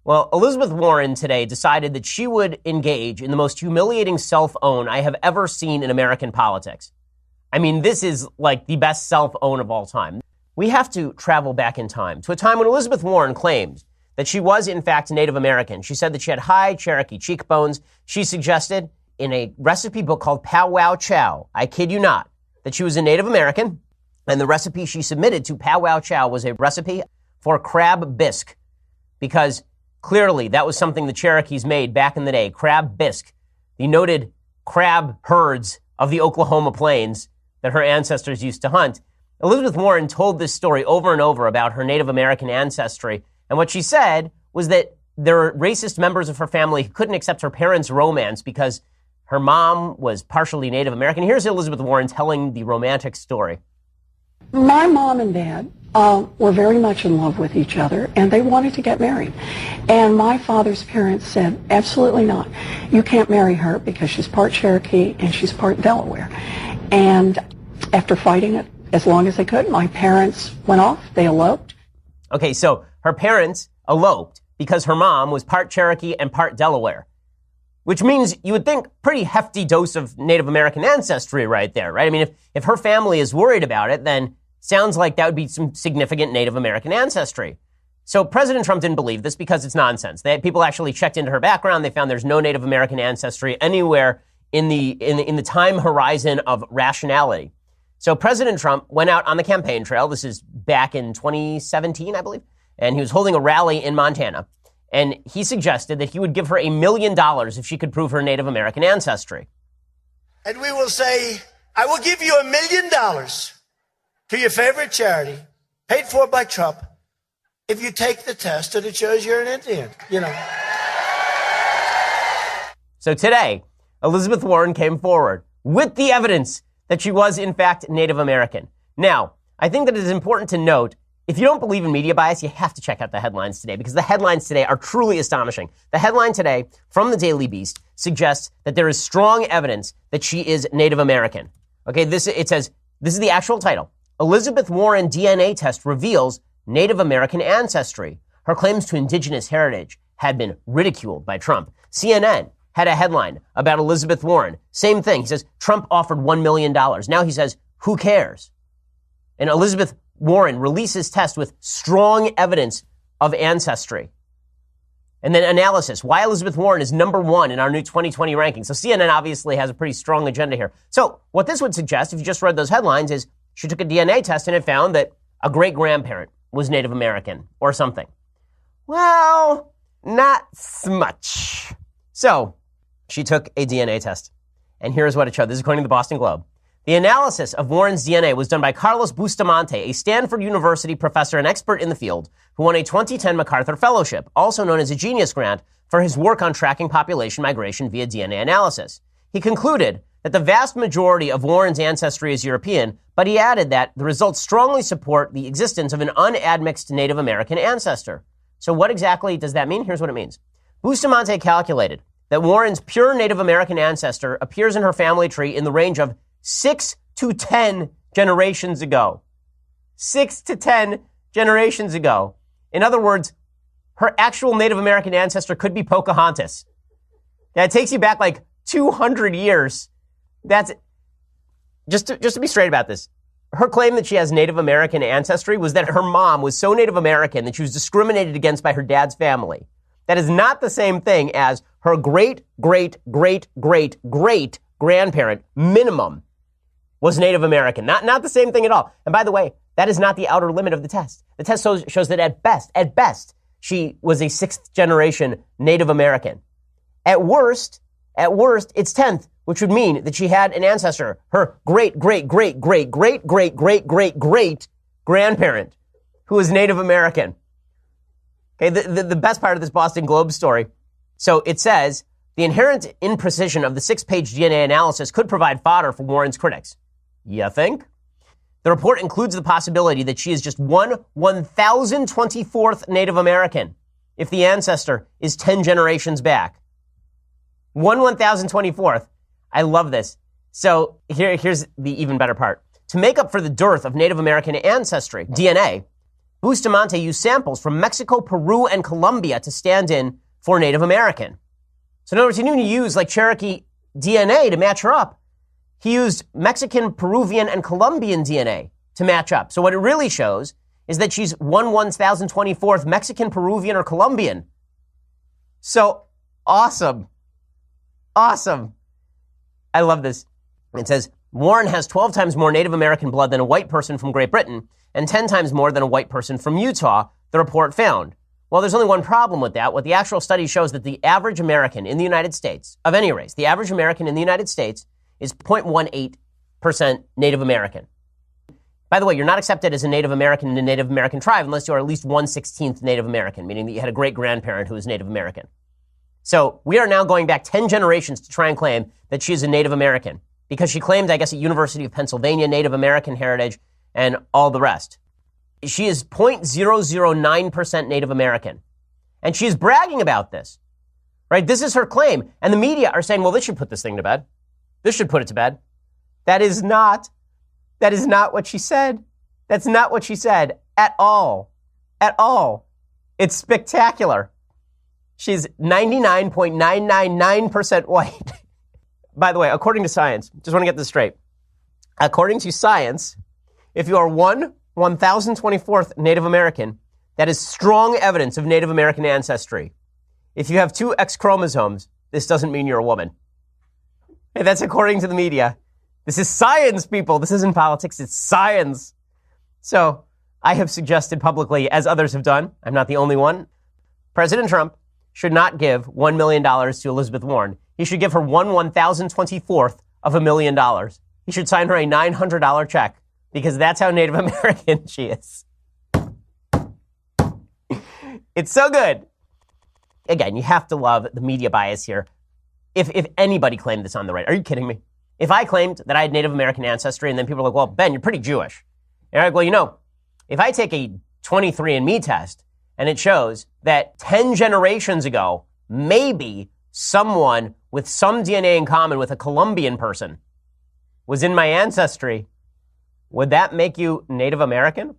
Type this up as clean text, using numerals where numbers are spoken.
Well, Elizabeth Warren today decided that she would engage in the most humiliating self-own I have ever seen in American politics. I mean, this is like the best self-own of all time. We have to travel back in time to a time when Elizabeth Warren claimed that she was, in fact, Native American. She said that she had high Cherokee cheekbones. She suggested in a recipe book called Pow Wow Chow, I kid you not, that she was a Native American. And the recipe she submitted to Pow Wow Chow was a recipe for crab bisque, because clearly that was something the Cherokees made back in the day, crab bisque, the noted crab herds of the Oklahoma plains that her ancestors used to hunt. Elizabeth Warren told this story over and over about her Native American ancestry. And what she said was that there were racist members of her family who couldn't accept her parents' romance because her mom was partially Native American. Here's Elizabeth Warren telling the romantic story. My mom and dad were very much in love with each other, and they wanted to get married. And my father's parents said, absolutely not. You can't marry her because she's part Cherokee and she's part Delaware. And after fighting it as long as they could, my parents went off. They eloped. Okay, so her parents eloped because her mom was part Cherokee and part Delaware, which means you would think pretty hefty dose of Native American ancestry right there, right? I mean, if her family is worried about it, then sounds like that would be some significant Native American ancestry. So President Trump didn't believe this because it's nonsense. People actually checked into her background. They found there's no Native American ancestry anywhere in the time horizon of rationality. So President Trump went out on the campaign trail. This is back in 2017, I believe. And he was holding a rally in Montana. And he suggested that he would give her $1 million if she could prove her Native American ancestry. And we will say, I will give you $1 million to your favorite charity, paid for by Trump, if you take the test and it shows you're an Indian, you know. So today, Elizabeth Warren came forward with the evidence that she was, in fact, Native American. Now, I think that it is important to note, if you don't believe in media bias, you have to check out the headlines today, because the headlines today are truly astonishing. The headline today from the Daily Beast suggests that there is strong evidence that she is Native American. Okay, it says, this is the actual title. Elizabeth Warren DNA test reveals Native American ancestry. Her claims to indigenous heritage had been ridiculed by Trump. CNN had a headline about Elizabeth Warren. Same thing. He says, Trump offered $1 million. Now he says, who cares? And Elizabeth Warren releases test with strong evidence of ancestry. And then analysis, why Elizabeth Warren is number one in our new 2020 ranking. So CNN obviously has a pretty strong agenda here. So what this would suggest, if you just read those headlines, is she took a DNA test and it found that a great-grandparent was Native American or something. Well, not so much. So she took a DNA test. And here's what it showed. This is according to the Boston Globe. The analysis of Warren's DNA was done by Carlos Bustamante, a Stanford University professor and expert in the field who won a 2010 MacArthur Fellowship, also known as a Genius Grant, for his work on tracking population migration via DNA analysis. He concluded that the vast majority of Warren's ancestry is European, but he added that the results strongly support the existence of an unadmixed Native American ancestor. So what exactly does that mean? Here's what it means. Bustamante calculated that Warren's pure Native American ancestor appears in her family tree in the range of 6 to 10 generations ago. 6 to 10 generations ago. In other words, her actual Native American ancestor could be Pocahontas. That takes you back like 200 years. That's just to be straight about this. Her claim that she has Native American ancestry was that her mom was so Native American that she was discriminated against by her dad's family. That is not the same thing as her great, great, great, great, great grandparent, minimum, was Native American. Not the same thing at all. And by the way, that is not the outer limit of the test. The test shows that at best, she was a sixth generation Native American. At worst, it's 10th, which would mean that she had an ancestor, her great, great, great, great, great, great, great, great, great grandparent who was Native American. Okay, the best part of this Boston Globe story. So it says, the inherent imprecision of the 6-page DNA analysis could provide fodder for Warren's critics. You think? The report includes the possibility that she is just 1,024th Native American if the ancestor is 10 generations back. 1,024th. I love this. So here's the even better part. To make up for the dearth of Native American ancestry, DNA, Bustamante used samples from Mexico, Peru, and Colombia to stand in for Native American. So in other words, he didn't use like Cherokee DNA to match her up. He used Mexican, Peruvian, and Colombian DNA to match up. So what it really shows is that she's 1024th Mexican, Peruvian, or Colombian. So awesome. Awesome. I love this. It says, Warren has 12 times more Native American blood than a white person from Great Britain and 10 times more than a white person from Utah, the report found. Well, there's only one problem with that. What the actual study shows that the average American in the United States, of any race, the average American in the United States is 0.18% Native American. By the way, you're not accepted as a Native American in a Native American tribe unless you are at least 1/16th Native American, meaning that you had a great-grandparent who was Native American. So we are now going back 10 generations to try and claim that she is a Native American because she claimed, I guess, at University of Pennsylvania, Native American heritage and all the rest. She is 0.009% Native American. And she is bragging about this, right? This is her claim. And the media are saying, well, this should put this thing to bed. This should put it to bed. That is not what she said. That's not what she said at all. At all. It's spectacular. She's 99.999% white. By the way, according to science, just want to get this straight. According to science, if you are 1,024th Native American, that is strong evidence of Native American ancestry. If you have 2 X chromosomes, this doesn't mean you're a woman. Hey, that's according to the media. This is science, people. This isn't politics. It's science. So I have suggested publicly, as others have done, I'm not the only one, President Trump should not give $1 million to Elizabeth Warren. He should give her 1/1024th of $1 million. He should sign her a $900 check because that's how Native American she is. It's so good. Again, you have to love the media bias here. If anybody claimed this on the right, are you kidding me? If I claimed that I had Native American ancestry and then people are like, well, Ben, you're pretty Jewish. And I'm like, well, if I take a 23andMe test and it shows that 10 generations ago, maybe someone with some DNA in common with a Colombian person was in my ancestry, would that make you Native American?